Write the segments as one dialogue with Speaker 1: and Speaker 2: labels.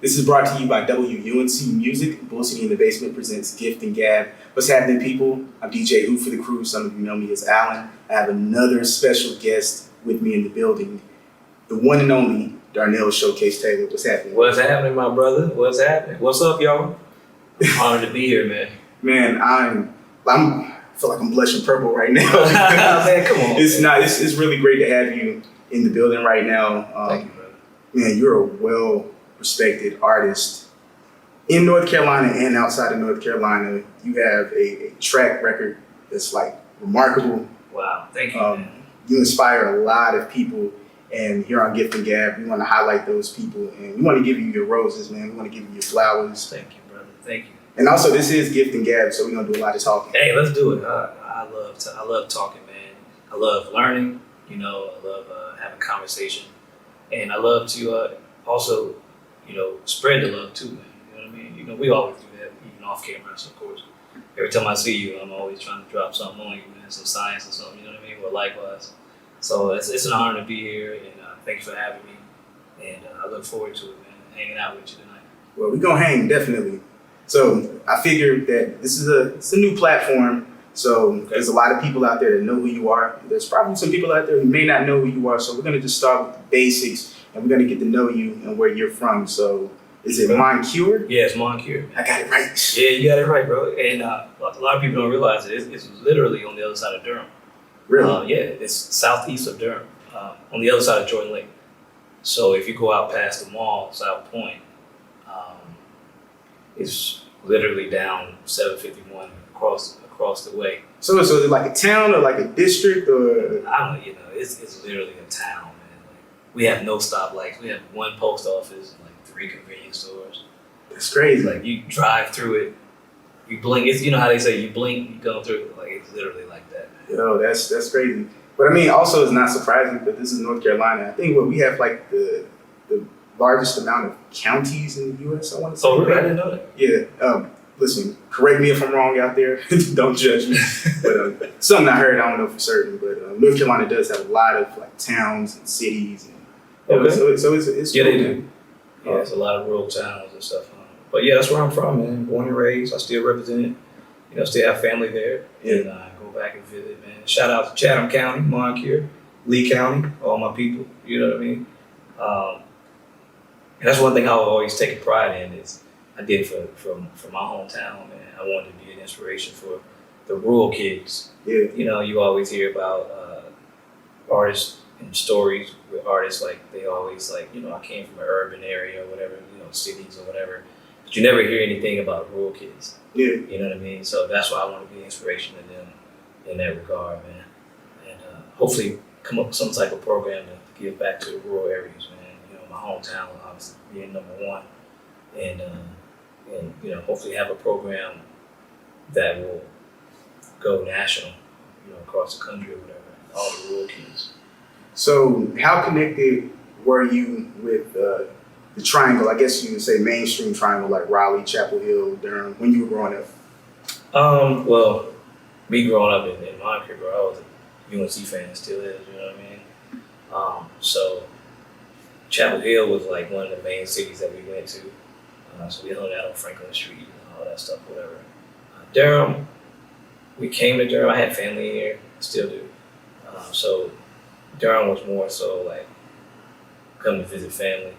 Speaker 1: This is brought to you by WUNC Music. Bull City in the Basement presents Gift and Gab. What's happening, people? I'm DJ Who for the crew. Some of you know me as Alan. I have another special guest with me in the building, the one and only Darnell Showcase Taylor. What's happening?
Speaker 2: What's happening, my brother? What's happening? What's up, y'all? Honored to be here, man.
Speaker 1: Man, I feel like I'm blushing purple right now.
Speaker 2: Man, come on.
Speaker 1: It's really great to have you in the building right now.
Speaker 2: Thank you, brother.
Speaker 1: Man, you're a well-respected artist in North Carolina and outside of North Carolina. You have a track record that's like remarkable.
Speaker 2: Wow, thank you, man.
Speaker 1: You inspire a lot of people, and here on Gift and Gab, we want to highlight those people, and we want to give you your roses, man. We want to give you your flowers.
Speaker 2: Thank you, brother. Thank you.
Speaker 1: And also, this is Gift and Gab, so we're gonna do a lot of talking.
Speaker 2: Hey, let's do it. I love talking, man. I love learning. I love having conversation, and I love to also, spread the love too, man. You know what I mean? We always do that, even off camera, so of course. Every time I see you, I'm always trying to drop something on you, man, some science or something. You know what I mean? Or likewise. So it's an honor to be here, and thanks for having me. And I look forward to it, man. Hanging out with you tonight.
Speaker 1: Well, we're gonna hang, definitely. So I figured that it's a new platform. So There's a lot of people out there that know who you are. There's probably some people out there who may not know who you are. So we're gonna just start with the basics, and we're gonna get to know you and where you're from. So is it Moncure?
Speaker 2: Yeah, it's Moncure.
Speaker 1: I got it right.
Speaker 2: Yeah, you got it right, bro. And a lot of people don't realize it. It's literally on the other side of Durham.
Speaker 1: Really?
Speaker 2: Yeah, it's southeast of Durham, on the other side of Jordan Lake. So if you go out past the mall, South Point, it's literally down 751 across the way.
Speaker 1: So is it like a town or like a district or?
Speaker 2: I don't know, it's literally a town, man. Like, we have no stoplights. We have one post office, like 3 convenience stores.
Speaker 1: It's crazy.
Speaker 2: Like you drive through it, you blink. It's how they say you blink, you go through it. Like it's literally like that.
Speaker 1: Yo, that's crazy. But I mean, also it's not surprising, but this is North Carolina. I think we have like the largest amount of counties in the U.S. I want to say.
Speaker 2: Oh, really? I didn't know that.
Speaker 1: Yeah. Listen, correct me if I'm wrong out there. Don't judge me. But something I heard, I don't know for certain. But North Carolina does have a lot of like towns and cities. And,
Speaker 2: okay.
Speaker 1: So it's
Speaker 2: yeah,
Speaker 1: cool,
Speaker 2: they do.
Speaker 1: man.
Speaker 2: Yeah, it's a lot of rural towns and stuff. But yeah, that's where I'm from, man. Born and raised. I still represent it. Still have family there.
Speaker 1: Yeah.
Speaker 2: And I go back and visit, man. Shout out to Chatham County, Moncure, Lee County, all my people. You know what I mean? And that's one thing I've always taken pride in is I did it for my hometown, man. I wanted to be an inspiration for the rural kids.
Speaker 1: Yeah.
Speaker 2: You always hear about artists and stories with artists, like they always like, I came from an urban area or whatever, cities or whatever. But you never hear anything about rural kids.
Speaker 1: Yeah.
Speaker 2: You know what I mean? So that's why I want to be an inspiration to them in that regard, man. And hopefully come up with some type of program to give back to the rural areas, man. My hometown obviously being number one. And hopefully have a program that will go national, across the country or whatever, all the rural kids.
Speaker 1: So how connected were you with the Triangle? I guess you would say mainstream Triangle, like Raleigh, Chapel Hill, Durham, when you were growing up?
Speaker 2: Well, me growing up in Moncure, bro, I was a UNC fan, still is, you know what I mean? So Chapel Hill was like one of the main cities that we went to. So we hung out on Franklin Street and all that stuff, whatever. Durham, we came to Durham. I had family here, still do. So Durham was more so like come to visit family.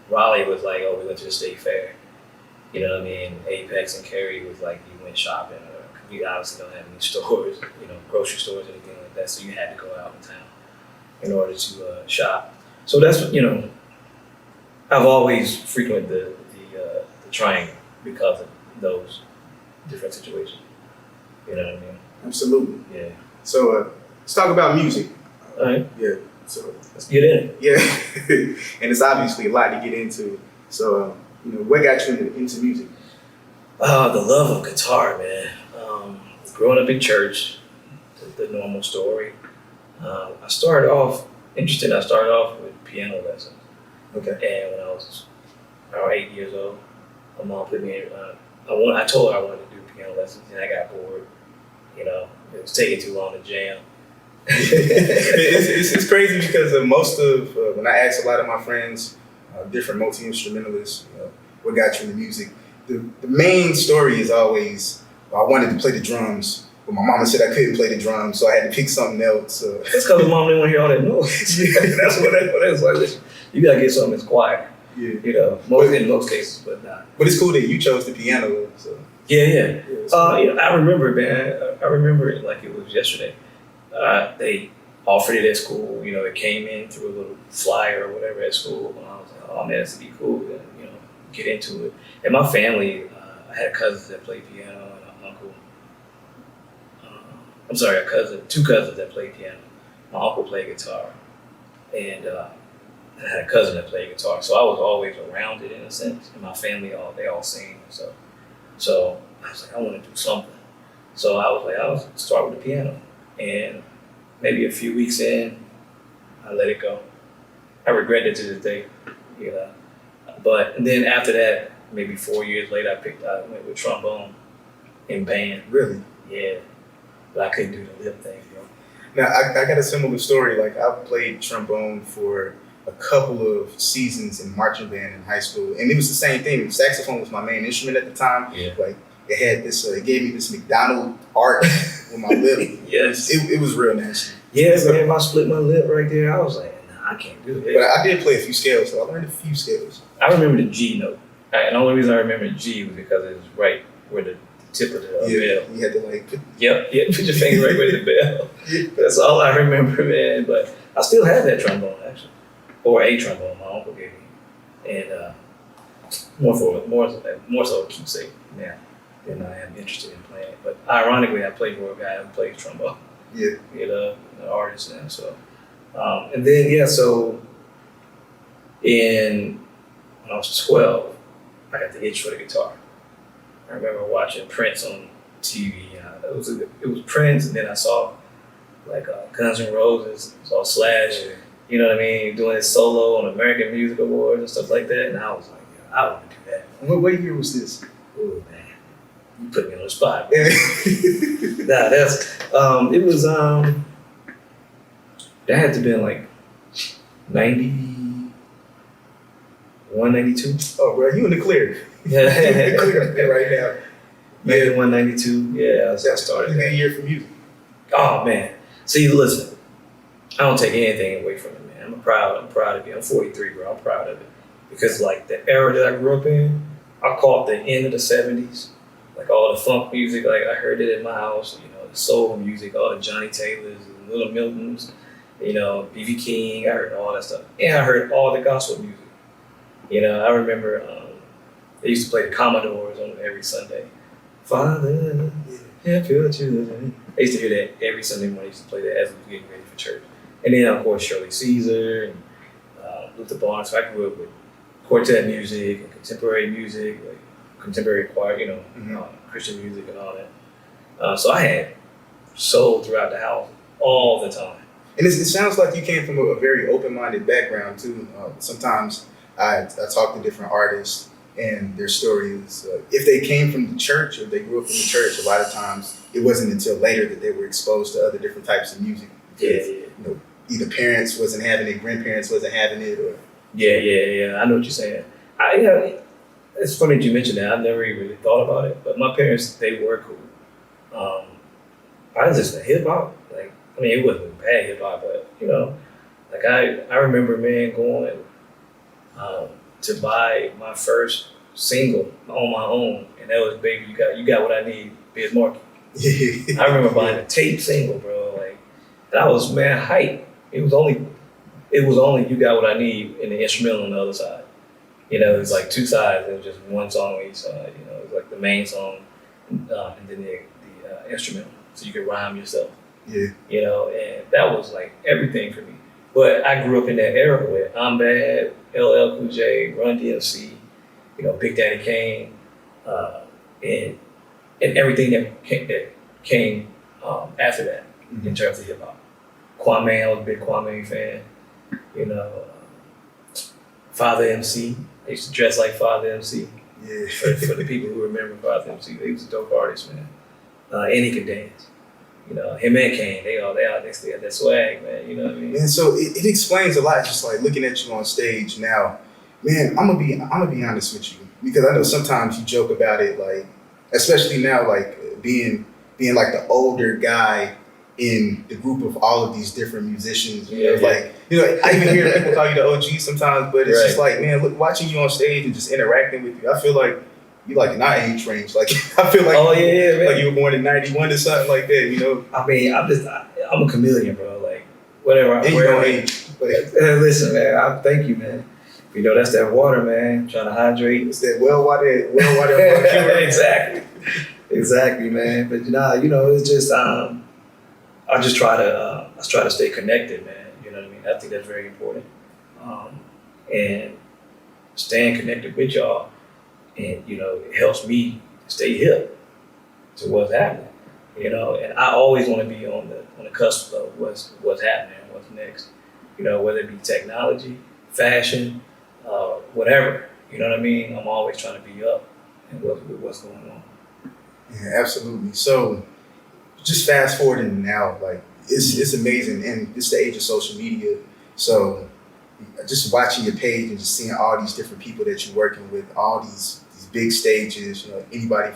Speaker 2: Raleigh was like, we went to the state fair. You know what I mean? Apex and Cary was like you went shopping. We obviously don't have any stores, grocery stores or anything like that. So you had to go out in town in order to shop. So that's I've always frequented the Triangle because of those different situations. You know what I mean?
Speaker 1: Absolutely.
Speaker 2: Yeah.
Speaker 1: So let's talk about music.
Speaker 2: All right.
Speaker 1: Yeah. So
Speaker 2: let's get in it.
Speaker 1: Yeah. And it's obviously a lot to get into. So what got you into music?
Speaker 2: The love of guitar, man. Growing up in church, the normal story. I started off with piano lessons.
Speaker 1: Okay.
Speaker 2: And when I was around 8 years old, my mom put me in. I told her I wanted to do piano lessons, and I got bored. It was taking too long to jam.
Speaker 1: It's crazy because most of when I ask a lot of my friends, different multi-instrumentalists, what got you into music. The main story is always, I wanted to play the drums, but my mama said I couldn't play the drums, so I had to pick something else.
Speaker 2: That's because mom didn't want to hear all that noise. That's what that's like. Listen, you gotta get something that's quiet.
Speaker 1: Yeah.
Speaker 2: You know, in most cases, but not.
Speaker 1: But it's cool that you chose the piano, though. So.
Speaker 2: Yeah. I remember, man. I remember it like it was yesterday. They offered it at school. You know, it came in through a little flyer or whatever at school, and I was like, oh man, this would be cool. And, you know, get into it. And my family, I had cousins that played piano and an uncle. Two cousins that played piano. My uncle played guitar, and I had a cousin that played guitar. So I was always around it in a sense. And my family, they all sing. So I was like, I want to do something. So I was like, I'll start with the piano. And maybe a few weeks in, I let it go. I regret it to this day, you know. But then after that, maybe 4 years later, I went with trombone in band.
Speaker 1: Really?
Speaker 2: Yeah. But I couldn't do the lip thing, you know.
Speaker 1: Now, I got a similar story. Like, I played trombone for a couple of seasons in marching band in high school. And it was the same thing. Saxophone was my main instrument at the time.
Speaker 2: Yeah.
Speaker 1: Like, it had this, it gave me this McDonald art with my lip.
Speaker 2: Yes.
Speaker 1: It was real nasty.
Speaker 2: Yeah, so, man, if I split my lip right there, I was like, nah, I can't do it.
Speaker 1: But I did play a few scales, so I learned a few scales.
Speaker 2: I remember the G note. And the only reason I remember G was because it was right where the tip of the bell.
Speaker 1: You had to like put...
Speaker 2: Yep, put your finger right where the bell.
Speaker 1: Yeah.
Speaker 2: That's all I remember, man. But I still have that trombone, actually. Or a trombone my uncle gave me. And more so a keepsake now than I am interested in playing it. But ironically, I played for a guy who plays trombone.
Speaker 1: Yeah.
Speaker 2: You know, an artist now. So, and then, so when I was 12, I got the itch for the guitar. I remember watching Prince on TV. It was Prince, and then I saw like Guns N' Roses, saw Slash.
Speaker 1: Yeah.
Speaker 2: You know what I mean? Doing his solo on American Music Awards and stuff like that. And I was like, yeah, I want to do that.
Speaker 1: What year was this?
Speaker 2: Oh man, you put me on the spot. Nah, it was that had to be like 91, 92.
Speaker 1: Oh, bro, you in the clear.
Speaker 2: Yeah,
Speaker 1: You in the clear right now.
Speaker 2: 91, 92. Yeah, I started.
Speaker 1: That's a good year for music.
Speaker 2: Oh man, see, listen, I don't take anything away from it, man. I'm proud of it. I'm 43, bro. I'm proud of it because like the era that I grew up in, I caught the end of the 70s, like all the funk music. Like I heard it in my house. You know, the soul music, all the Johnny Taylors, and Little Miltons. You know, B.B. King. I heard all that stuff, and I heard all the gospel music. You know, I remember they used to play the Commodores on every Sunday. Father, help your children. I used to hear that every Sunday morning. I used to play that as we were getting ready for church. And then, of course, Shirley Caesar and Luther Barnes. So I grew up with quartet music and contemporary music, like contemporary choir, you know, Christian music and all that. So I had soul throughout the house all the time.
Speaker 1: And it sounds like you came from a very open-minded background, too. Sometimes I talk to different artists and their stories, if they came from the church or they grew up in the church, a lot of times it wasn't until later that they were exposed to other different types of music. Because, you know, either parents wasn't having it, grandparents wasn't having it, or...
Speaker 2: Yeah. I know what you're saying. It's funny that you mentioned that. I never even really thought about it, but my parents, they were cool. I was listening to hip hop. Like, I mean, it wasn't bad hip hop, but you know, like I remember, man, going to buy my first single on my own, and that was "Baby, You Got What I Need," Biz Markie. I remember buying a tape single, bro. Like that was hype. It was only "You Got What I Need" and the instrumental on the other side. You know, it was like two sides. It was just one song on each side. You know, it was like the main song and then the instrumental, so you could rhyme yourself.
Speaker 1: Yeah.
Speaker 2: You know, and that was like everything for me. But I grew up in that era with I'm Bad, LL Cool J, Run DMC, you know, Big Daddy Kane, and everything that came after that in terms of hip hop. Kwame, I was a big Kwame fan. You know, Father MC. I used to dress like Father MC.
Speaker 1: Yeah.
Speaker 2: For the people who remember Father MC, he was a dope artist, man. And he could dance. You know, him and Kane, they still had that swag, man. You know what I mean?
Speaker 1: And so it explains a lot. Just like looking at you on stage now, man. I'm gonna be honest with you. because I know sometimes you joke about it, like especially now, like being like the older guy in the group of all of these different musicians. Like I even hear people call you the OG sometimes, but it's just like, man, look, watching you on stage and just interacting with you, I feel like you like in our age range. Like I feel like like you were born in '91 or something like that. You know,
Speaker 2: I mean, I'm a chameleon, bro. Like whatever.
Speaker 1: And you don't age.
Speaker 2: Listen, man. Thank you, man. You know, that's that water, man. Trying to hydrate.
Speaker 1: It's that well watered.
Speaker 2: Exactly, man. But you know, it's just I just try to stay connected, man. You know what I mean? I think that's very important. And staying connected with y'all, and you know, it helps me stay hip to what's happening. You know, and I always want to be on the cusp of what's happening, what's next. You know, whether it be technology, fashion, whatever. You know what I mean? I'm always trying to be up and what's going on.
Speaker 1: Yeah, absolutely. So just fast forwarding now, like it's amazing, and it's the age of social media. So just watching your page and just seeing all these different people that you're working with, all these big stages, you know, anybody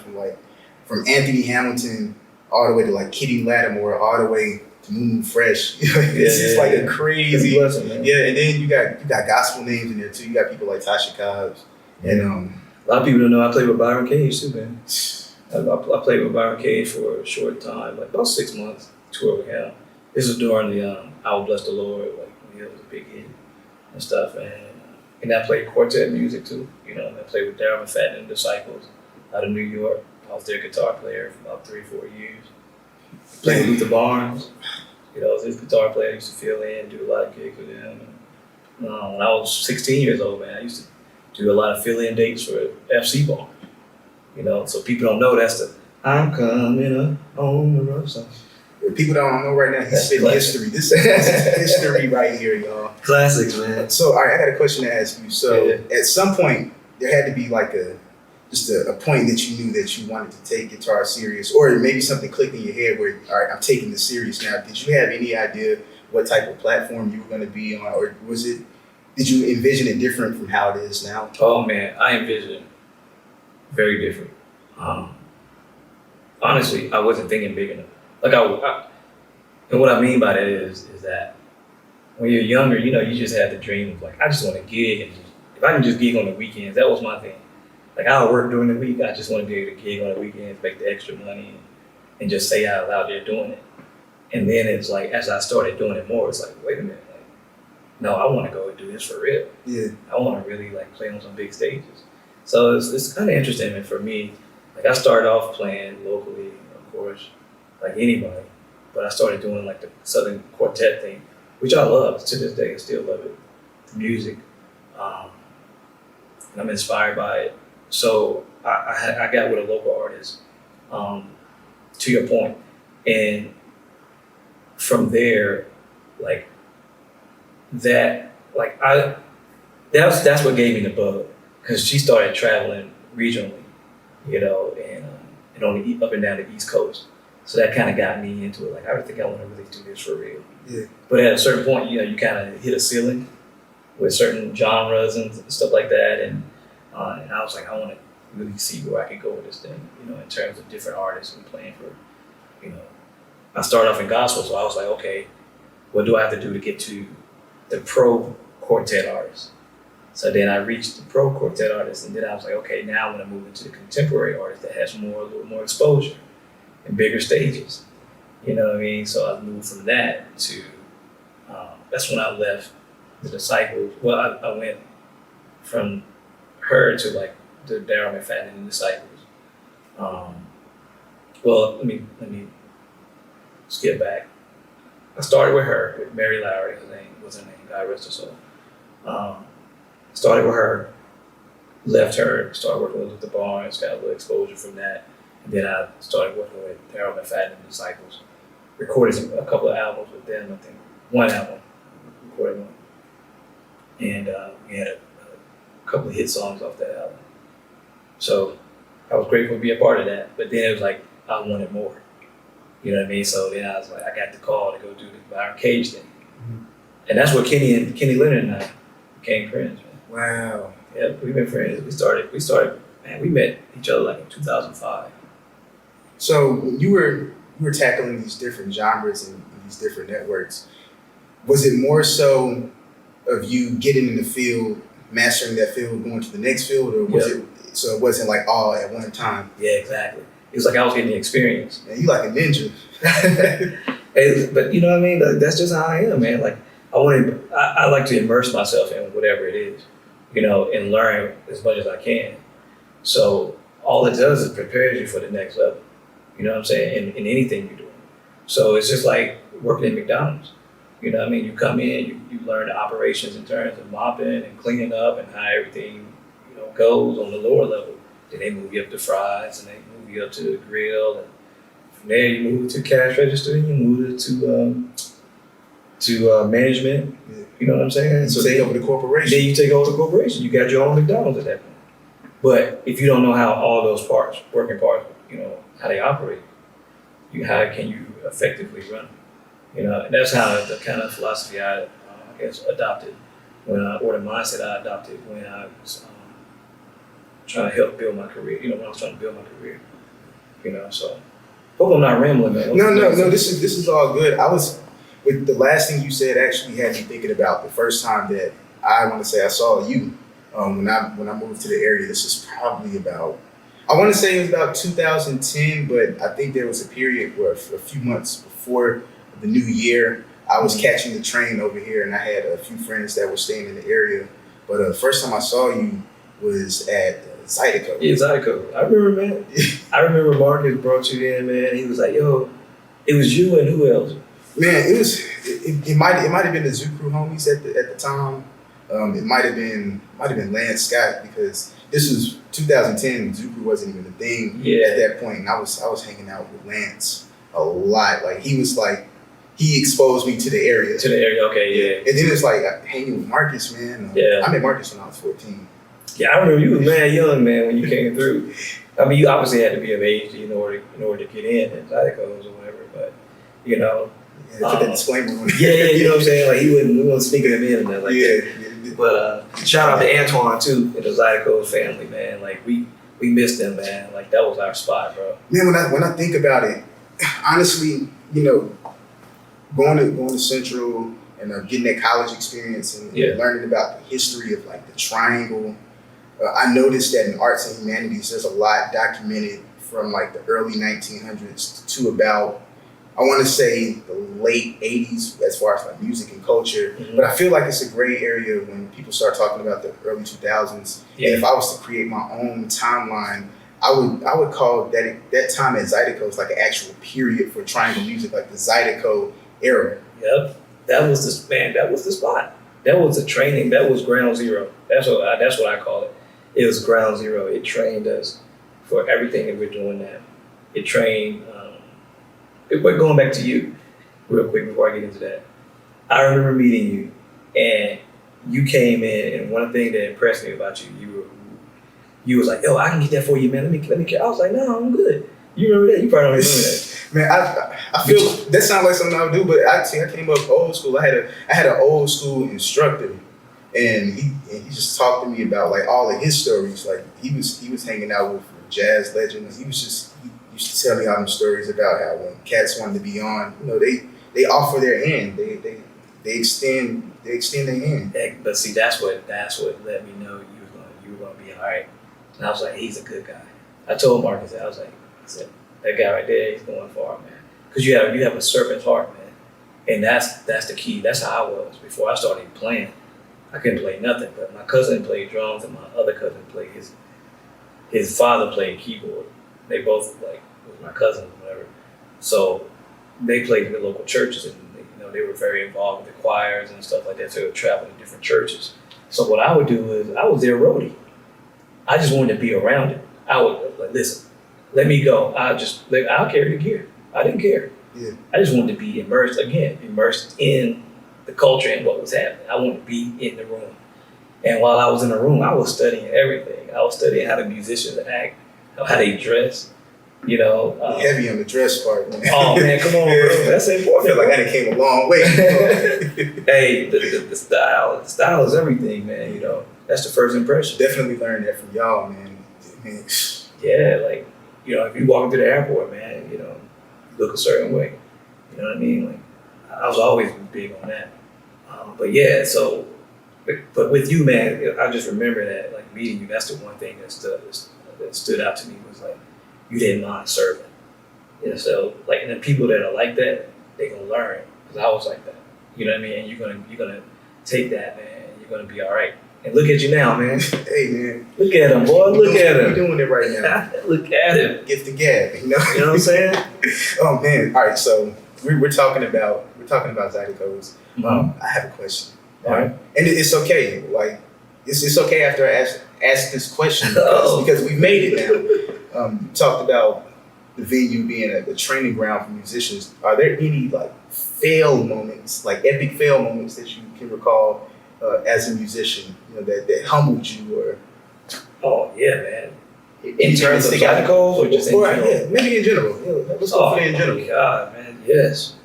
Speaker 1: from Anthony Hamilton all the way to like Kitty Lattimore, all the way to Mumu Fresh. It's just like a crazy, and then you got gospel names in there too. You got people like Tasha Cobbs, and
Speaker 2: a lot of people don't know I played with Byron Cage too, man. I played with Byron Cage for a short time, like about 6 months, tour with him. This was during the I Will Bless the Lord, like when it was a big hit and stuff, and I played quartet music too. You know, I played with Darrell McFadden and Disciples out of New York. I was their guitar player for about 3-4 years. Played with Luther Barnes. You know, I was his guitar player. I used to fill in, do a lot of gigs with him. And, when I was 16 years old, man, I used to do a lot of fill-in dates for FC Barnes. You know, so people don't know that's the I'm coming up on the road song.
Speaker 1: People don't know right now, he's spitting history. This is history right here, y'all.
Speaker 2: Classics, man.
Speaker 1: So, all right, I got a question to ask you. So, at some point, there had to be like a point that you knew that you wanted to take guitar serious, or maybe something clicked in your head where, all right, I'm taking this serious now. Did you have any idea what type of platform you were going to be on, or did you envision it different from how it is now?
Speaker 2: Oh man, I envisioned it very different. Honestly, I wasn't thinking big enough. Like and what I mean by that is that when you're younger, you know, you just have the dream of like, I just want to gig, and if I can just gig on the weekends, that was my thing. Like I'll work during the week, I just want to be able to gig on the weekends, make the extra money, and just say I was out there doing it. And then it's like, as I started doing it more, it's like, wait a minute, like, no, I want to go and do this for real.
Speaker 1: Yeah.
Speaker 2: I want to really like play on some big stages. So it's kind of interesting, and for me, like I started off playing locally, of course, like anybody, but I started doing like the Southern Quartet thing, which I love to this day. I still love it, the music, and I'm inspired by it. So I got with a local artist, to your point, and from there, like that, like that's what gave me the bug, because she started traveling regionally, you know, and on the up and down the East Coast. So that kind of got me into it. Like I think I want to really do this for real.
Speaker 1: Yeah.
Speaker 2: But at a certain point, you know, you kind of hit a ceiling with certain genres and stuff like that, and I was like, I want to really see where I could go with this thing, you know, in terms of different artists and playing for, you know. I started off in gospel, so I was like, okay, what do I have to do to get to the pro quartet artist? So then I reached the pro quartet artist, and then I was like, okay, now I want to move into the contemporary artist that has a little more exposure and bigger stages. You know what I mean? So I moved from that to, that's when I left the Disciples. Well, I went from her to like the Darrell McFadden and the Disciples. Well, let me skip back. I started with her, with Mary Lowry, was her name, God rest her soul. Started with her, left her, started working with the Barnes, got a little exposure from that. And then I started working with Darrell McFadden and the Disciples. Recorded a couple of albums with them, I think. One album, recorded one. And we had a couple of hit songs off that album. So I was grateful to be a part of that. But then it was like, I wanted more. You know what I mean? So then I was like, I got the call to go do the Byron Cage thing. Mm-hmm. And that's where Kenny Leonard and I became friends. Man.
Speaker 1: Wow.
Speaker 2: Yeah, we've been friends. We started, man, we met each other like in 2005.
Speaker 1: So when you were tackling these different genres and these different networks, was it more so of you getting in the field, mastering that field, going to the next field, or was it so it wasn't like all at one time?
Speaker 2: Yeah, exactly. It was like I was getting the experience.
Speaker 1: Man, you like a ninja.
Speaker 2: But you know what I mean? Like, that's just how I am, man. Like I like to immerse myself in whatever it is, you know, and learn as much as I can. So all it does is prepares you for the next level. You know what I'm saying? In anything you're doing. So it's just like working at McDonald's. You know what I mean? You come in, you learn the operations in terms of mopping and cleaning up and how everything, you know, goes on the lower level. Then they move you up to fries and they move you up to the grill, and from there you move to cash register and you move to management.
Speaker 1: Yeah.
Speaker 2: You know what I'm saying?
Speaker 1: So take over the corporation.
Speaker 2: Then you take over the corporation. You got your own McDonald's at that point. But if you don't know how all those parts, working parts, you know, how they operate, how can you effectively run? You know, and that's how the kind of philosophy I guess adopted or the mindset I adopted when I was trying to help build my career. You know, when I was trying to build my career. You know, so hope I'm not rambling, man.
Speaker 1: No. This is all good. I was with the last thing you said actually had me thinking about the first time that I want to say I saw you when I moved to the area. This is probably about, I want to say it was about 2010, but I think there was a period where a few months before the new year, I was catching the train over here, and I had a few friends that were staying in the area. But the first time I saw you was at Zydeco.
Speaker 2: Yeah, Zydeco. I remember, man. I remember Marcus brought you in, man. He was like, "Yo, it was you and who else?"
Speaker 1: Man, it might have been the Zoo Crew homies at the time. It might have been Lance Scott, because this was 2010. Zoo Crew wasn't even a thing at that point, and I was hanging out with Lance a lot. Like he exposed me to the area.
Speaker 2: Okay, yeah.
Speaker 1: And then it's like hanging with Marcus, man. I met Marcus when I was 14.
Speaker 2: Yeah, I remember you was mad young, man, when you came through. I mean, you obviously had to be of age in order to get in at Zydeco's or whatever, but you know.
Speaker 1: Yeah, put that disclaimer on.
Speaker 2: You know what I'm saying? Like we wasn't sneaking him in there like that. But shout out to Antoine too, and the Zydeco's family, man. Like we missed them, man. Like that was our spot, bro.
Speaker 1: Man, when I think about it, honestly, you know, going to Central and getting that college experience and learning about the history of like the triangle, I noticed that in arts and humanities, there's a lot documented from like the early 1900s to about, I want to say, the late 80s as far as like music and culture. Mm-hmm. But I feel like it's a gray area when people start talking about the early 2000s. Yeah. And if I was to create my own timeline, I would call that time at Zydeco like an actual period for triangle music, like the Zydeco era.
Speaker 2: Yep, that was the spot. That was the training. That was ground zero. That's what I call it. It was ground zero. It trained us for everything that we're doing now. It trained. But going back to you, real quick before I get into that, I remember meeting you, and you came in, and one thing that impressed me about you was like, "Yo, I can get that for you, man. Let me." I was like, "No, I'm good." You remember that? You probably don't remember that.
Speaker 1: Man, I feel that sounds like something I would do, but I came up old school. I had an old school instructor, and he just talked to me about like all of his stories. Like he was hanging out with jazz legends. He used to tell me all them stories about how when cats wanted to be on, you know, they offer their hand. They extend their hand.
Speaker 2: But see, that's what let me know you were gonna be all right. And I was like, he's a good guy. I told Marcus that. I said, that guy right there, he's going far, man. Because you have a servant's heart, man. And that's the key. That's how I was before I started playing. I couldn't play nothing, but my cousin played drums and my other cousin played his father played keyboard. They both was my cousins, whatever. So they played in the local churches, and they were very involved with the choirs and stuff like that. So they would travel to different churches. So what I would do is I was their roadie. I just wanted to be around it. I would like, listen, let me go. I'll carry the gear. I didn't care.
Speaker 1: Yeah.
Speaker 2: I just wanted to be immersed in the culture and what was happening. I wanted to be in the room. And while I was in the room, I was studying everything. I was studying how the musicians act, how they dress.
Speaker 1: Heavy on the dress part, man.
Speaker 2: Oh man, come on, bro. That's important.
Speaker 1: I feel like that came a long way.
Speaker 2: Hey, the style is everything, man. That's the first impression.
Speaker 1: Definitely learned that from y'all, man.
Speaker 2: Yeah, like, you know, if you walk into the airport, man, you know, you look a certain way. You know what I mean? Like, I was always big on that. But yeah, so, but with you, man, I just remember that, like, meeting you, that's the one thing that stood out to me was like, you didn't mind serving. You know, so, like, and the people that are like that, they gonna learn, because I was like that. You know what I mean? And you're gonna take that, man, and you're gonna be all right. And look at you now, man.
Speaker 1: Hey, man.
Speaker 2: Look at him, boy. Look at him.
Speaker 1: You're doing it right now.
Speaker 2: Look at him.
Speaker 1: Gift the gab, you know?
Speaker 2: You know what I'm saying?
Speaker 1: Oh, man. All right, so we're talking about Zydeco's. I have a question.
Speaker 2: All right.
Speaker 1: And it's okay. Like, it's okay after I ask this question
Speaker 2: Oh.
Speaker 1: because we've made it now. You talked about the venue being a training ground for musicians. Are there any like fail moments, like epic fail moments that you can recall as a musician, you know, that humbled you or?
Speaker 2: Oh yeah, man. In
Speaker 1: anything
Speaker 2: terms of
Speaker 1: that stick out?
Speaker 2: Zydeco's or just in general?
Speaker 1: Yeah, maybe in general. Yeah, let's go for it in general.
Speaker 2: Oh my God, man, yes.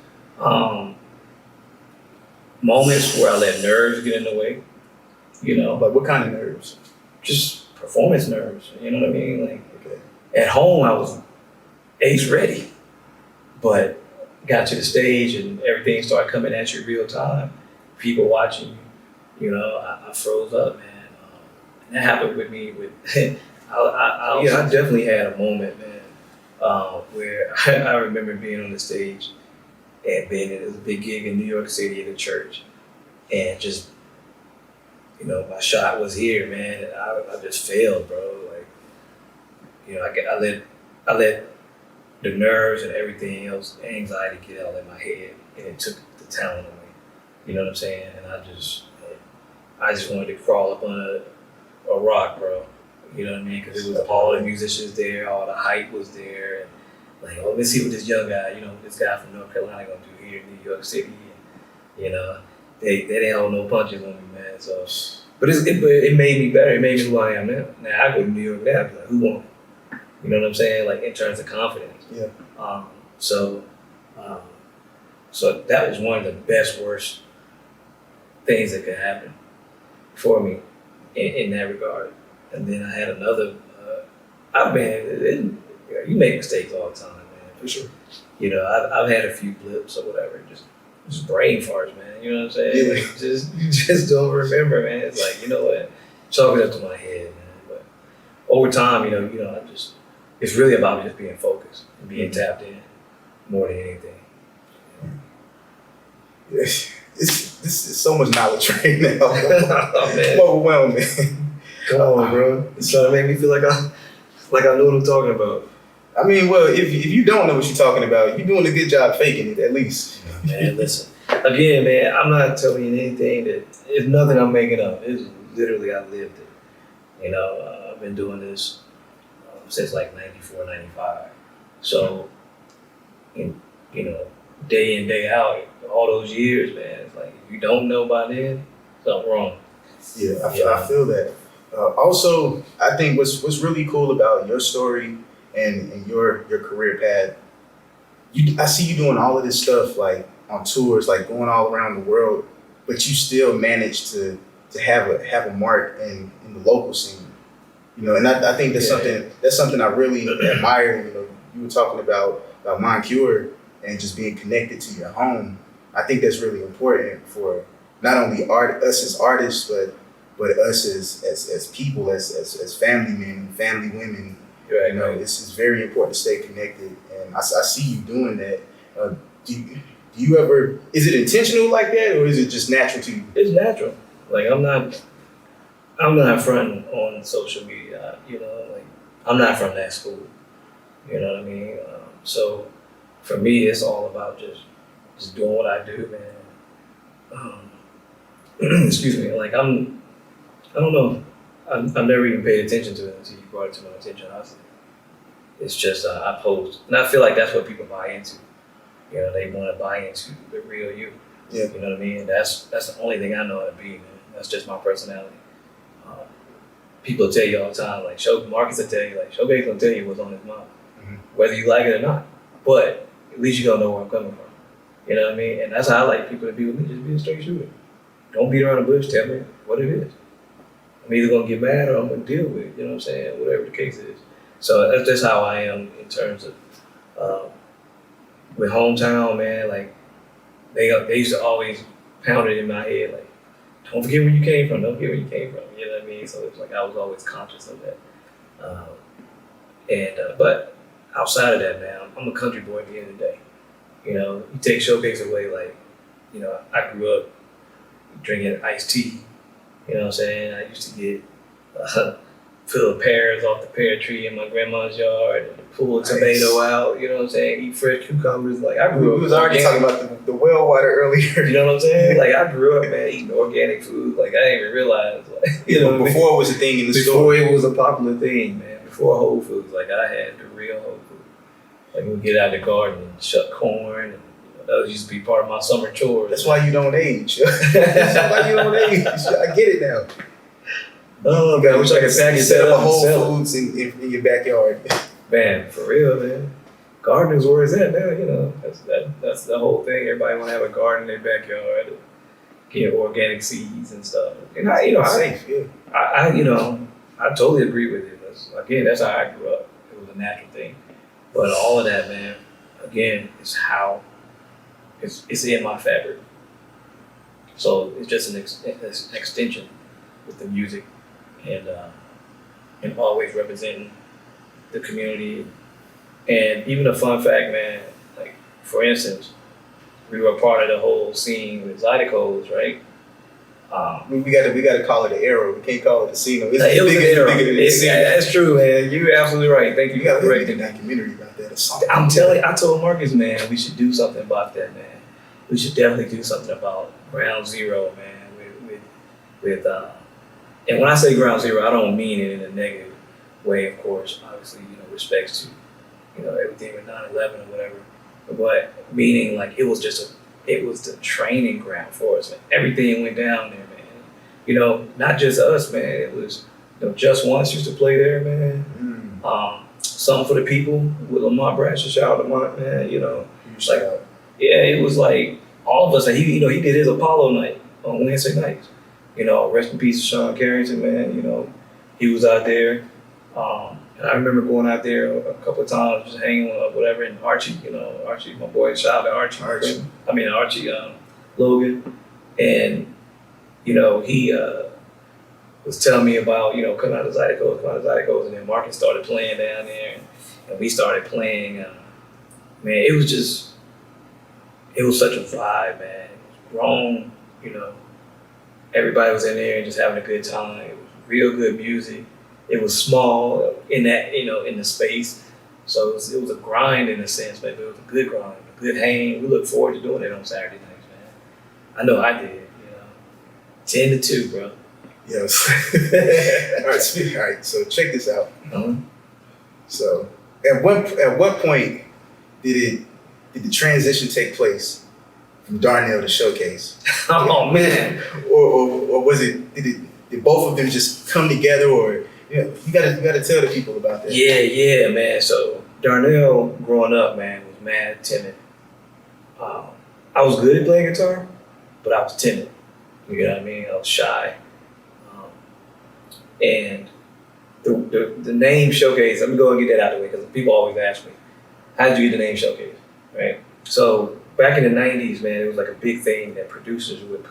Speaker 2: Moments where I let nerves get in the way, you know,
Speaker 1: But what kind of nerves?
Speaker 2: just performance nerves, you know what I mean? Like,
Speaker 1: Okay.
Speaker 2: at home, I was ace ready, but got to the stage and everything started coming at you real time. People watching you, you know, I froze up, man. And that happened with me. I definitely had a moment, man, where I remember being on the stage and being at a big gig in New York City at a church, and just, you know, my shot was here, man, and I just failed, bro. Like, you know, I let the nerves and everything else, anxiety get out of my head, and it took the talent away. You know what I'm saying? And I just wanted to crawl up on a rock, bro. You know what I mean? Because it was all the musicians there, all the hype was there, and like, oh, let's see what this young guy, you know, this guy from North Carolina gonna do here in New York City. And, you know, they didn't hold no punches on me, man. So, but it made me better. It made me who I am now. Now I go to New York now, I'd be like, who won? You know what I'm saying? Like, in terms of confidence.
Speaker 1: Yeah.
Speaker 2: So that was one of the best, worst things that could happen for me in that regard. And then I had another. You make mistakes all the time, man.
Speaker 1: For sure.
Speaker 2: You know, I've had a few blips or whatever, just brain farts, man. You know what I'm saying?
Speaker 1: Yeah.
Speaker 2: Like, just don't remember, man. It's like, you know what? Chalk it up to my head, man. But over time, you know, it's really about just being focused and being tapped in more than anything.
Speaker 1: Yeah. This is so much knowledge right now.
Speaker 2: Oh, man.
Speaker 1: I'm overwhelmed, man.
Speaker 2: Come on, bro. It's trying to make me feel like I know what I'm talking about.
Speaker 1: I mean, well, if you don't know what you're talking about, you're doing a good job faking it, at least.
Speaker 2: Man, listen. Again, man, I'm not telling you anything it's nothing I'm making up. It's literally, I lived it. You know, I've been doing this since like 94, 95. So, you know, day in, day out, all those years, man, it's like, if you don't know by then, something wrong.
Speaker 1: Yeah, I feel that. Also, I think what's really cool about your story and your career path, I see you doing all of this stuff like on tours, like going all around the world, but you still manage to have a mark in the local scene. You know, and I think that's something I really admire. You know, you were talking about Moncure and just being connected to your home. I think that's really important for not only us as artists, but us as people, as family men, family women.
Speaker 2: Right,
Speaker 1: you know, it's very important to stay connected, and I see you doing that. Do you ever? Is it intentional like that, or is it just natural to you?
Speaker 2: It's natural. Like, I'm not fronting on social media. You know, like, I'm not from that school. You know what I mean? So for me, it's all about just doing what I do, man. Excuse me. Like, I don't know. I've never even paid attention to it until you brought it to my attention. It's just I post, and I feel like that's what people buy into. You know, they want to buy into the real you.
Speaker 1: Yeah.
Speaker 2: You know what I mean? That's the only thing I know how to be, man. That's just my personality. People tell you all the time, like, Marcus will tell you, like, Showcase gonna tell you what's on his mind, whether you like it or not. But at least you gonna know where I'm coming from. You know what I mean? And that's how I like people to be with me. Just be a straight shooter. Don't beat around the bush. Tell me what it is. I'm either gonna get mad or I'm gonna deal with it, you know what I'm saying? Whatever the case is. So that's just how I am in terms of with hometown, man. Like they used to always pound it in my head, like, don't forget where you came from. Don't forget where you came from. You know what I mean? So it was like I was always conscious of that. But outside of that, man, I'm a country boy at the end of the day. You know, you take Showcase away, like, you know, I grew up drinking iced tea. You know what I'm saying? I used to get fill pears off the pear tree in my grandma's yard, and pull a tomato out. You know what I'm saying? Eat fresh cucumbers. Like I grew up.
Speaker 1: We was already talking about the well water earlier.
Speaker 2: You know what I'm saying? Like I grew up, man, eating organic food. Like I didn't even realize. Like, you know,
Speaker 1: before it was a thing in the store.
Speaker 2: Before it was a popular thing, man. Before Whole Foods, like I had the real Whole Foods. Like we get out of the garden and shuck corn, and those used to be part of my summer chores.
Speaker 1: That's why you don't age. That's why you don't age. I get it now.
Speaker 2: Oh God, I wish I could
Speaker 1: set up a Whole Foods in your backyard.
Speaker 2: Man, for real, man. Gardening's where it's at now. You know, that's the whole thing. Everybody want to have a garden in their backyard, get organic seeds and stuff. And I totally agree with it. That's how I grew up. It was a natural thing. But all of that, man, again, is how it's in my fabric. So it's just an extension with the music and always representing the community. And even a fun fact, man, like for instance, we were part of the whole scene with Zydeco's, right?
Speaker 1: We gotta call it an era. We can't call it a scene. It was
Speaker 2: an era. That's true, man. You're absolutely right. Thank you for correcting
Speaker 1: a documentary about that or something.
Speaker 2: I'm telling you, I told Marcus, man, we should do something about that, man. We should definitely do something about Ground Zero, man. And when I say Ground Zero, I don't mean it in a negative way, of course. Obviously, respects to, everything with 9/11 or whatever. But meaning like it was the training ground for us. Man. Everything went down there, man. Not just us, man. It was, Just Once used to play there, man. Something for the People with Lamont Branch, shout out to Lamont, man. It was like all of us. He did his Apollo night on Wednesday nights. Rest in peace, Sean Carrington, man. He was out there. And I remember going out there a couple of times, just hanging with whatever, and Archie, Archie, my boy, shout out to Archie Logan. And, he was telling me about, coming out of Zydeco's, and then Marcus started playing down there, and we started playing. Man, it was such a vibe, man. It was grown, everybody was in there and just having a good time. It was real good music. It was small in that, in the space. So it was a grind in a sense, but it was a good grind, a good hang. We look forward to doing it on Saturday nights, man. I know I did, 10 to 2, bro.
Speaker 1: Yes. All right, so check this out. So at what point did the transition take place from Darnell to Showcase?
Speaker 2: Oh man.
Speaker 1: Or was it, did both of them just come together, or you gotta tell the people about that.
Speaker 2: Yeah, man. So Darnell, growing up, man, was mad timid. I was good at playing guitar, but I was timid. You know what I mean? I was shy. And the name Showcase, let me go and get that out of the way, because people always ask me, how did you get the name Showcase, right? So back in the 90s, man, it was like a big thing that producers would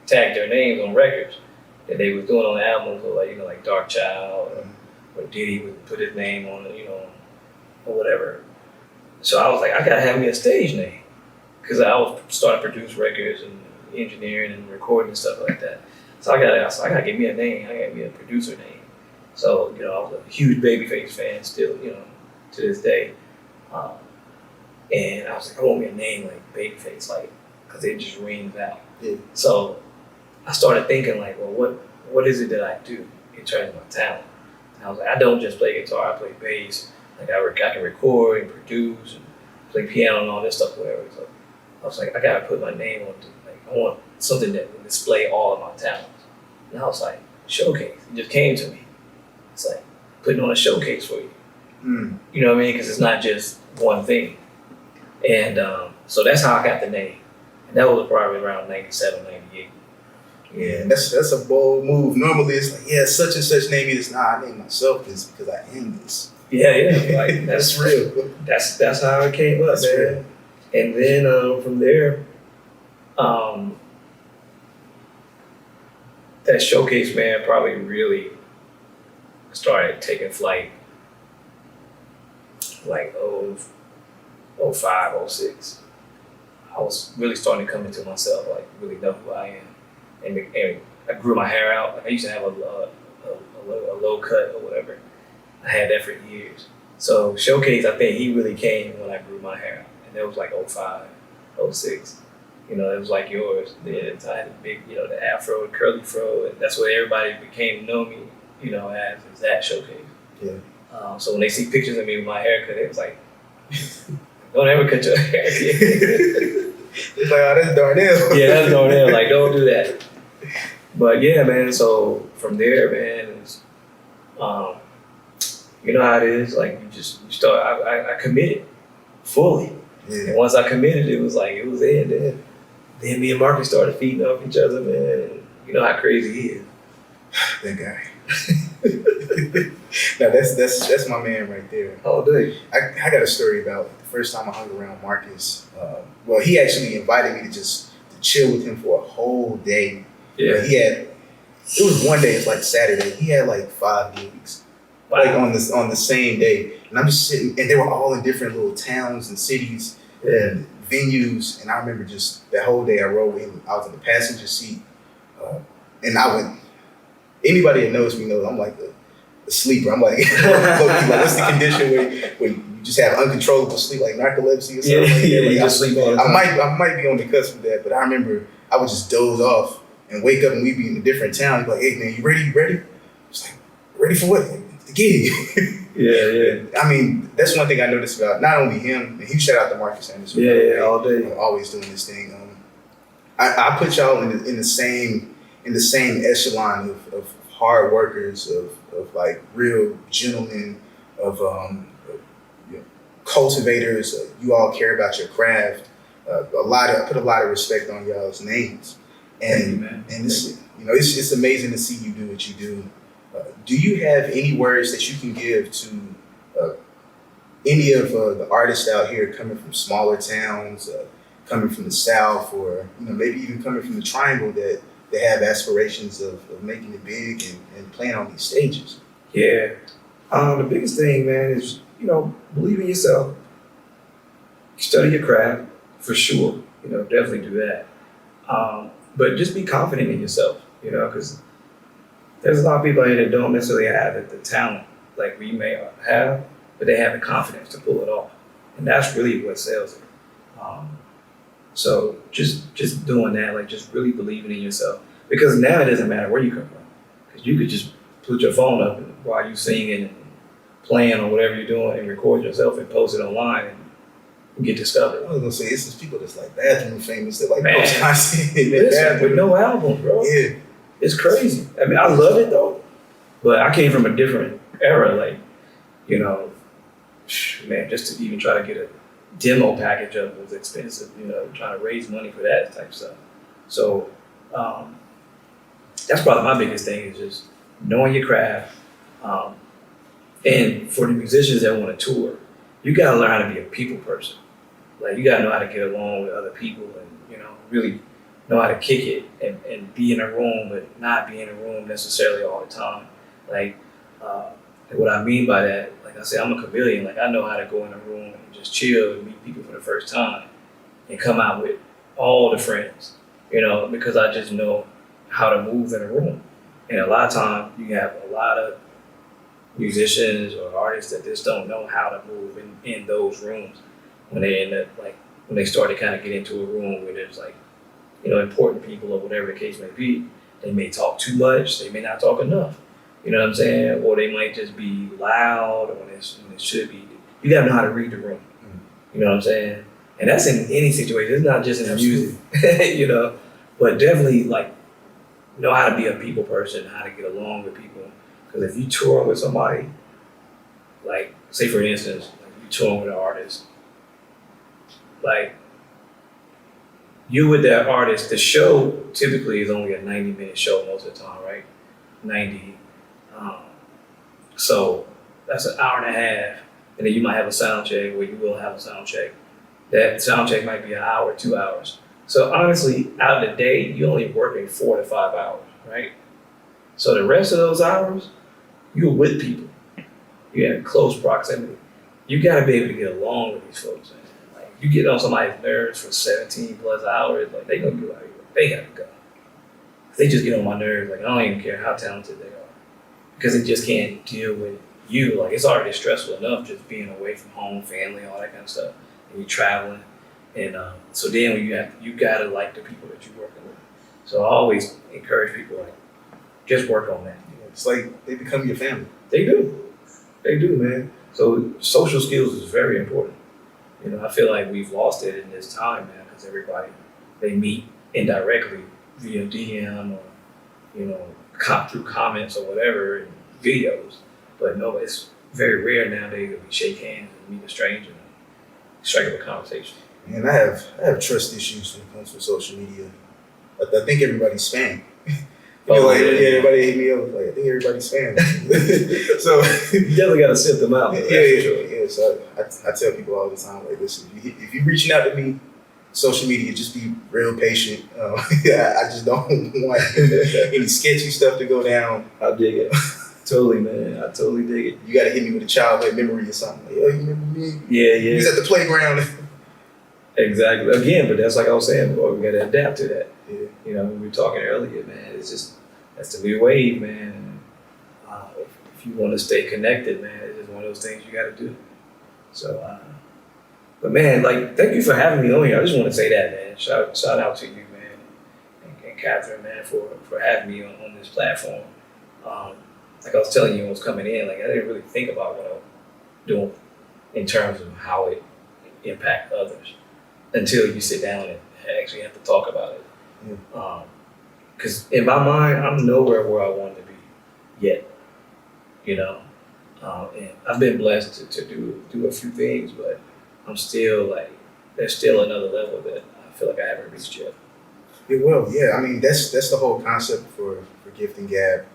Speaker 2: tag their names on records that they was doing on albums, or like Dark Child, or Diddy would put his name on it, or whatever. So I was like, I gotta have me a stage name, because I was starting to produce records and engineering and recording and stuff like that. So I gotta give me a name. I gotta give me a producer name. So I was a huge Babyface fan still, to this day. And I was like, I want me a name like Babyface, because it just rings out.
Speaker 1: Yeah.
Speaker 2: So I started thinking like, well, what is it that I do in terms of my talent? And I was like, I don't just play guitar, I play bass. Like I can record and produce and play piano and all this stuff, whatever. So I was like, I gotta put my name on it. Like I want something that will display all of my talents. And I was like, Showcase. It just came to me. It's like putting on a showcase for you. You know what I mean? Because it's not just one thing. And so that's how I got the name. And that was probably around 97, 98.
Speaker 1: Yeah, that's a bold move. Normally it's like, yeah, such and such name me this. Nah, I named myself this because I am this.
Speaker 2: Yeah, like
Speaker 1: That's real.
Speaker 2: That's how it came up,
Speaker 1: That's
Speaker 2: man.
Speaker 1: real.
Speaker 2: And then from there, that showcase, man, probably really started taking flight like 05, 06. I was really starting to come into myself, like really know who I am. And I grew my hair out. Like I used to have a low cut or whatever. I had that for years. So showcase, I think he really came when I grew my hair out. And that was like 05, 06. You know, it was like yours. Then I had a big, the afro, the curly fro, and that's what everybody became to know me, as is that showcase.
Speaker 1: Yeah.
Speaker 2: So when they see pictures of me with my haircut, it was like, don't ever cut your hair.
Speaker 1: It's like, oh, that's Darnell.
Speaker 2: Yeah, that's Darnell. Like, don't do that. But yeah, man. So from there, man, it's, you know how it is. Like you start. I committed fully, and once I committed, it was in. Then me and Marcus started feeding off each other, man. And you know how crazy he is.
Speaker 1: That guy. No, that's my man right there.
Speaker 2: All day.
Speaker 1: I got a story about the first time I hung around Marcus. Well, he actually invited me to chill with him for a whole day.
Speaker 2: Yeah.
Speaker 1: It was one day, it's like Saturday. He had like 5 gigs.
Speaker 2: Wow.
Speaker 1: Like on the same day. And I'm just sitting, and they were all in different little towns and cities and venues. And I remember just that whole day I rode in, I was in the passenger seat. And I went, anybody that knows me knows I'm like a sleeper. I'm like, what's the condition where you just have uncontrollable sleep, like narcolepsy or something like that?
Speaker 2: You
Speaker 1: Like,
Speaker 2: just sleep all the time.
Speaker 1: I might be on the cusp of that, but I remember I would just doze off and wake up and we'd be in a different town. He'd be like, hey man, you ready? You ready? It's like, ready for what? The gig.
Speaker 2: Yeah.
Speaker 1: I mean, that's one thing I noticed about not only him, and huge shout out to Marcus Anderson.
Speaker 2: Yeah, all day.
Speaker 1: Always doing this thing. I put y'all in the same echelon of hard workers, of like real gentlemen, of cultivators. You all care about your craft. I put a lot of respect on y'all's names, and it's amazing to see you do what you do. Do you have any words that you can give to any of the artists out here coming from smaller towns, coming from the South, or maybe even coming from the Triangle that they have aspirations of making it big and playing on these stages?
Speaker 2: Yeah. The biggest thing, man, is, believe in yourself. Study your craft, for sure. Definitely do that. But just be confident in yourself, because there's a lot of people here that don't necessarily have the talent like we may have, but they have the confidence to pull it off. And that's really what sells it. So just doing that, like just really believing in yourself. Because now it doesn't matter where you come from. Because you could just put your phone up while you're singing and playing or whatever you're doing and record yourself and post it online and get discovered.
Speaker 1: I was gonna say, it's just people that's like bathroom famous that like
Speaker 2: Man,
Speaker 1: post content in their
Speaker 2: listen,
Speaker 1: bathroom.
Speaker 2: with no album, bro.
Speaker 1: Yeah.
Speaker 2: It's crazy. I mean, I love it though, but I came from a different era. Like, man, just to even try to get a demo package of it was expensive. Trying to raise money for that type of stuff. So that's probably my biggest thing is just knowing your craft. And for the musicians that want to tour, you gotta learn how to be a people person. Like you gotta know how to get along with other people and really know how to kick it and be in a room, but not be in a room necessarily all the time. Like what I mean by that, like I said, I'm a chameleon. Like I know how to go in a room and just chill and meet people for the first time and come out with all the friends, because I just know how to move in a room. And a lot of times you have a lot of musicians or artists that just don't know how to move in those rooms when they end up when they start to kind of get into a room where there's important people or whatever the case may be. They may talk too much, they may not talk enough. You know what I'm saying? Or they might just be loud when it should be. You gotta know how to read the room. You know what I'm saying? And that's in any situation. It's not just in the music, But definitely know how to be a people person, how to get along with people. Because if you tour with somebody, like say for instance, you touring with an artist, you with that artist, the show typically is only a 90-minute show most of the time, right? 90. Um, so that's an hour and a half. And then you might have a sound check where you will have a sound check. That sound check might be an hour, 2 hours. So honestly, out of the day, you're only working 4 to 5 hours, right? So the rest of those hours, you're with people. You're in close proximity. You gotta be able to get along with these folks, man. Like, you get on somebody's nerves for 17 plus hours, like they gonna be like, they gotta go. They just get on my nerves, like I don't even care how talented they are. Because they just can't deal with you. Like it's already stressful enough just being away from home, family, all that kind of stuff. And you're traveling. And so then when you gotta like the people that you're working with. So I always encourage people like, just work on that.
Speaker 1: It's like they become your family.
Speaker 2: They do. They do, man. So social skills is very important. You know, I feel like we've lost it in this time, man, because everybody, they meet indirectly via DM or, you know, through comments or whatever, and videos. But no, it's very rare nowadays that we shake hands and meet a stranger and strike up a conversation.
Speaker 1: Man, I have trust issues when it comes to social media. I think everybody's spam. Everybody hit me up. Like, I think everybody's spam. So
Speaker 2: you definitely got to sift them out.
Speaker 1: Yeah. So I tell people all the time, like, listen, if you're reaching out to me, social media, just be real patient. I just don't want any sketchy stuff to go down.
Speaker 2: I dig it. Totally, man. I totally dig it.
Speaker 1: You got to hit me with a childhood memory or something. Like, yo, you remember me?
Speaker 2: Yeah.
Speaker 1: We was at the playground.
Speaker 2: Exactly. Again, but that's like I was saying before, we got to adapt to that.
Speaker 1: Yeah.
Speaker 2: You know, we were talking earlier, man. It's just, that's the new wave, man. And, if you want to stay connected, man, it's just one of those things you got to do. So, but man, like, thank you for having me on here. I just want to say that, man. Shout out to you, man, and Catherine, man, for having me on this platform. Like I was telling you when I was coming in, like I didn't really think about what I'm doing in terms of how it impacts others until you sit down and actually have to talk about it. Because in my mind, I'm nowhere where I want to be yet, you know. And I've been blessed to do a few things, but I'm still like, there's still another level that I feel like I haven't reached yet.
Speaker 1: Yeah, I mean, that's the whole concept for Gift and Gab.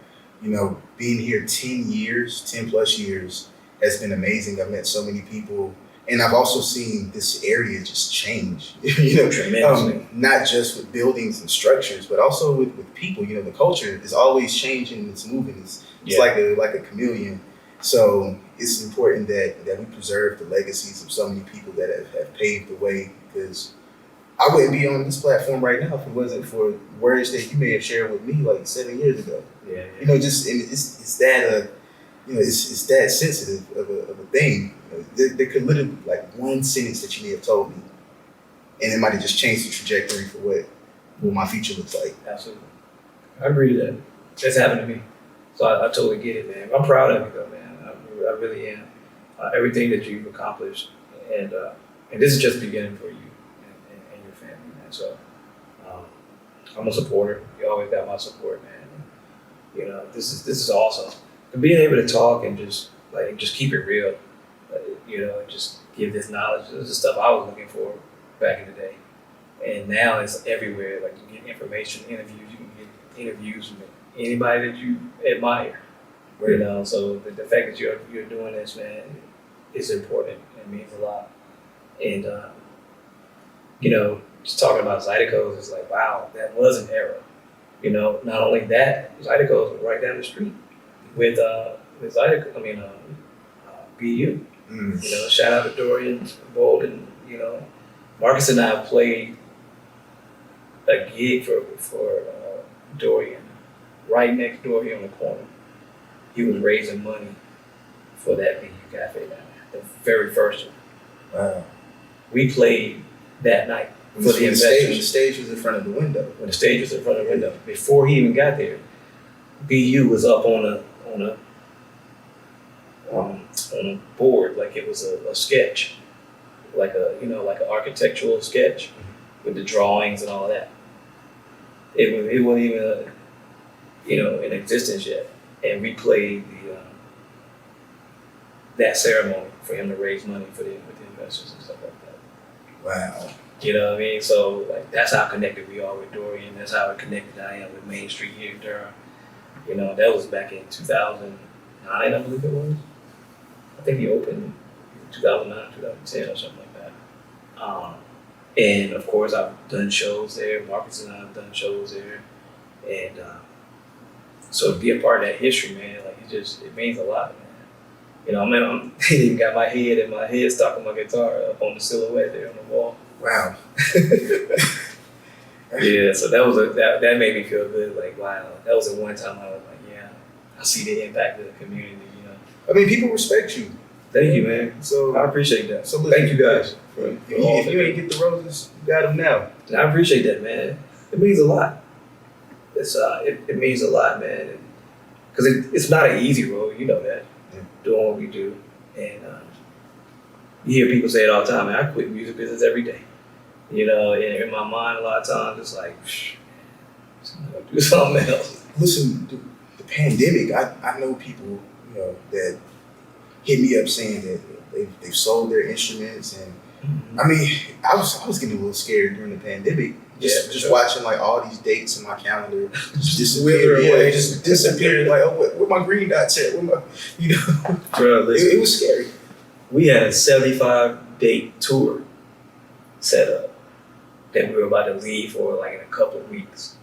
Speaker 1: You know, being here 10 plus years has been amazing. I've met so many people, and I've also seen this area just change, you know,
Speaker 2: tremendously.
Speaker 1: Not just with buildings and structures, but also with people. You know, the culture is always changing, it's moving. It's like a chameleon. So it's important that we preserve the legacies of so many people that have paved the way, because I wouldn't be on this platform right now if it wasn't for words that you may have shared with me like 7 years ago.
Speaker 2: Yeah.
Speaker 1: You know, just and it's that you know, it's that sensitive of a thing. You know, there could literally be like one sentence that you may have told me, and it might have just changed the trajectory for what my future looks like.
Speaker 2: Absolutely. I agree to that. That's happened to me. So I totally get it, man. I'm proud of you though, man. I really am. Everything that you've accomplished, and this is just beginning for you and your family, man. So I'm a supporter. You always got my support, man. You know, this is awesome. And being able to talk and just keep it real, you know, and just give this knowledge. This is the stuff I was looking for back in the day, and now it's everywhere. Like you get information, interviews. You can get interviews with anybody that you admire. You know, so the fact that you're doing this, man, is important. It means a lot. And you know, just talking about Zydeco's, it's like, wow, that was an era. You know, not only that, Zydeco's was right down the street with Zydeco. I mean, BU. You know, shout out to Dorian Bolden. You know, Marcus and I played a gig for Dorian right next door here on the corner. He was raising money for that BU Cafe down there, the very first one.
Speaker 1: Wow.
Speaker 2: We played that night for the investors.
Speaker 1: The stage was in front of the window.
Speaker 2: When the stage was in front of the window, before he even got there, BU was up on a board, like it was a sketch, like an architectural sketch with the drawings and all of that. It wasn't even in existence yet, and we played that ceremony for him to raise money with the investors and stuff like that.
Speaker 1: Wow.
Speaker 2: You know what I mean? So like that's how connected we are with Dorian. That's how connected I am with Main Street here in Durham. You know, that was back in 2009, I believe it was. I think he opened 2009, 2010 or something like that. And of course, I've done shows there. Marcus and I have done shows there. And so to be a part of that history, man, like it means a lot, man. You know, I mean, I even got my head stuck on my guitar up on the silhouette there on the wall.
Speaker 1: Wow.
Speaker 2: Yeah, so that made me feel good. Like, wow, that was the one time I was like, yeah, I see the impact of the community. You know,
Speaker 1: I mean, people respect you.
Speaker 2: thank you, man.
Speaker 1: So
Speaker 2: I appreciate that.
Speaker 1: So
Speaker 2: Thank you guys.
Speaker 1: If you ain't get the roses, you got them now.
Speaker 2: And I appreciate that, man. It means a lot. It means a lot, man. Because it's not an easy road, you know that.
Speaker 1: Yeah.
Speaker 2: Doing what we do, and you hear people say it all the time. Man, I quit music business every day. You know, and in my mind, a lot of times it's like, I'm gonna do something else.
Speaker 1: Listen, the pandemic, I know people, you know, that hit me up saying that they've sold their instruments, and I mean, I was getting a little scared during the pandemic. Just watching like all these dates in my calendar just disappear. Yeah, just disappear. Like, oh, where my green dots at? You know,
Speaker 2: Bro, listen,
Speaker 1: it was scary.
Speaker 2: we had a 75-date tour set up that we were about to leave for like in a couple of weeks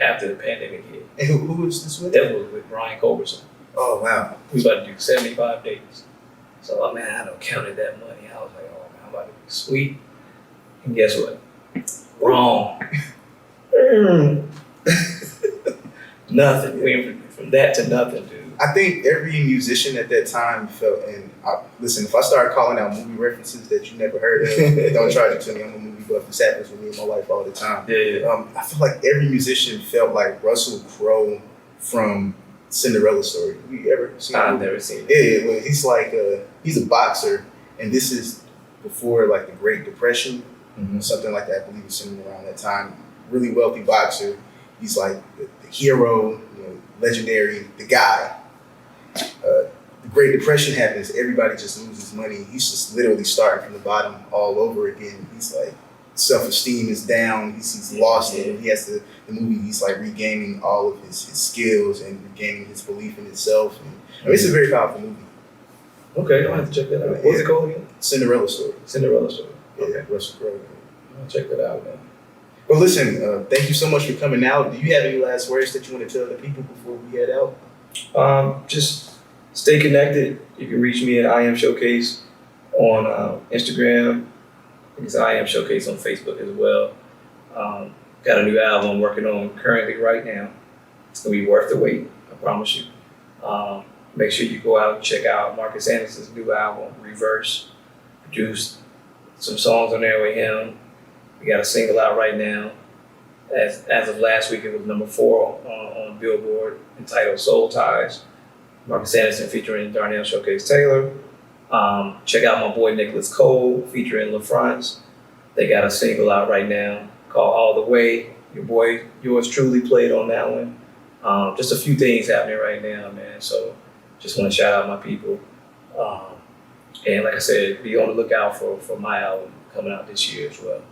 Speaker 2: after the pandemic hit.
Speaker 1: And who was this with?
Speaker 2: That was with Brian Culberson.
Speaker 1: Oh wow.
Speaker 2: We was about to do 75 dates. So, man, I don't counted that money. I was like, oh, man, I'm about to be sweet. And guess what? Wrong. Nothing. We went from that to nothing, dude.
Speaker 1: I think every musician at that time felt, and listen, if I start calling out movie references that you never heard of, don't charge it to me. I'm a movie buff. This happens with me in my life all the time.
Speaker 2: Yeah.
Speaker 1: I feel like every musician felt like Russell Crowe from Cinderella Story. You ever seen that?
Speaker 2: I've never seen it.
Speaker 1: Yeah, well, he's like, he's a boxer, and this is before like the Great Depression, something like that. I believe it's something around that time. Really wealthy boxer. He's like the hero, you know, legendary, the guy. The Great Depression happens. Everybody just loses money. He's just literally starting from the bottom all over again. He's like, self-esteem is down. He's lost it. He has to. The movie, he's like regaining all of his skills and regaining his belief in himself. And, I mean, it's a very powerful movie.
Speaker 2: Okay, I'll have to check that out. What's it called again?
Speaker 1: Cinderella Story.
Speaker 2: Cinderella Story.
Speaker 1: Okay, Russell Crowe.
Speaker 2: I'll check that out, man.
Speaker 1: Well, listen, thank you so much for coming out. Do you have any last words that you want to tell the people before we head out?
Speaker 2: Just stay connected. You can reach me at I Am Showcase on Instagram. I think it's I Am Showcase on Facebook as well. Got a new album I'm working on currently right now. It's gonna be worth the wait, I promise you. Make sure you go out and check out Marcus Anderson's new album, Reverse. Produced some songs on there with him. We got a single out right now. As of last week, it was number 4 on Billboard, entitled Soul Ties. Marcus Anderson featuring Darnell Showcase Taylor. Check out my boy Nicholas Cole featuring LaFrance. They got a single out right now called All the Way. Your boy, yours truly, played on that one. Just a few things happening right now, man. So just want to shout out my people. And like I said, be on the lookout for my album coming out this year as well.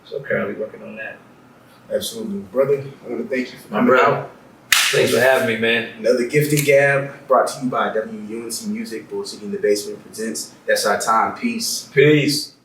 Speaker 2: So currently working on that.
Speaker 1: Absolutely. Brother, I want to thank you for
Speaker 2: My
Speaker 1: coming
Speaker 2: brother.
Speaker 1: out.
Speaker 2: Thanks for having me, man.
Speaker 1: Another Gifted Gab brought to you by WUNC Music. Bull City in the Basement presents. That's our time. Peace.
Speaker 2: Peace.